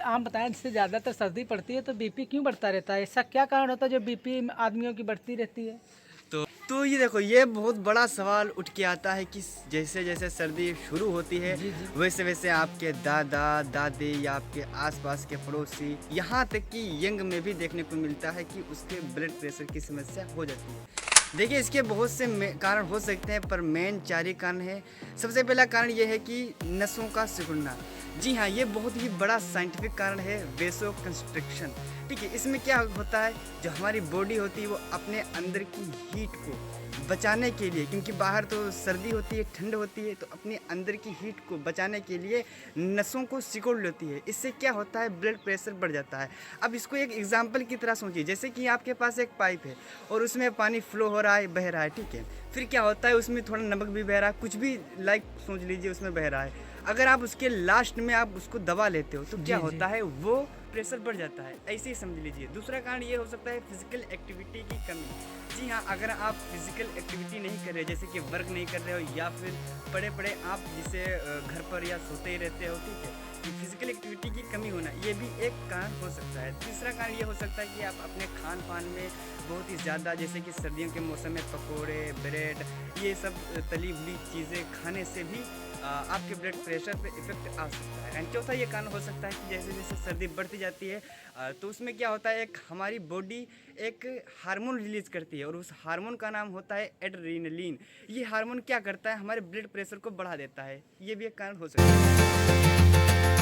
आप बताएं, जैसे ज़्यादातर सर्दी पड़ती है तो बीपी क्यों बढ़ता रहता है? ऐसा क्या कारण होता है जो बीपी आदमियों की बढ़ती रहती है? तो ये देखो, ये बहुत बड़ा सवाल उठ के आता है कि जैसे जैसे सर्दी शुरू होती है जी जी। वैसे वैसे आपके दादा दादी या आपके आसपास के पड़ोसी, यहाँ तक कि यंग में भी देखने को मिलता है कि उसके ब्लड प्रेशर की समस्या हो जाती है। देखिए, इसके बहुत से कारण हो सकते हैं, पर मेन 4 ही कारण है। सबसे पहला कारण ये है कि नसों का सिकुड़ना। जी हाँ, ये बहुत ही बड़ा साइंटिफिक कारण है, वेसो कंस्ट्रिक्शन। ठीक है, इसमें क्या होता है, जो हमारी बॉडी होती है वो अपने अंदर की हीट को बचाने के लिए, क्योंकि बाहर तो सर्दी होती है, ठंड होती है, तो अपने अंदर की हीट को बचाने के लिए नसों को सिकोड़ लेती है। इससे क्या होता है, ब्लड प्रेशर बढ़ जाता है। अब इसको एक एग्जांपल की तरह सोचिए, जैसे कि आपके पास एक पाइप है और उसमें पानी फ्लो हो रहा है, बह रहा है, ठीक है। फिर क्या होता है, उसमें थोड़ा नमक भी बह रहा है, कुछ भी लाइक सोच लीजिए उसमें बह रहा है। अगर आप उसके लास्ट में आप उसको दबा लेते हो तो क्या जी जी। होता है, वो प्रेशर बढ़ जाता है। ऐसे ही समझ लीजिए। दूसरा कारण ये हो सकता है फिजिकल एक्टिविटी की कमी। जी हाँ, अगर आप फिजिकल एक्टिविटी नहीं कर रहे, जैसे कि वर्क नहीं कर रहे हो या फिर पड़े पड़े आप जिसे घर पर या सोते ही रहते हो, ठीक है, तो फिजिकल एक्टिविटी की कमी होना ये भी एक कारण हो सकता है। तीसरा कारण ये हो सकता है कि आप अपने खान पान में बहुत ही ज़्यादा, जैसे कि सर्दियों के मौसम में पकोड़े, ब्रेड, ये सब तली भुनी चीज़ें खाने से भी आपके ब्लड प्रेशर पे इफेक्ट आ सकता है। एंड चौथा ये कारण हो सकता है कि जैसे जैसे सर्दी बढ़ती जाती है तो उसमें क्या होता है, एक हमारी बॉडी एक हार्मोन रिलीज करती है और उस हार्मोन का नाम होता है एड्रेनलिन। ये हार्मोन क्या करता है, हमारे ब्लड प्रेशर को बढ़ा देता है। ये भी एक कारण हो सकता है।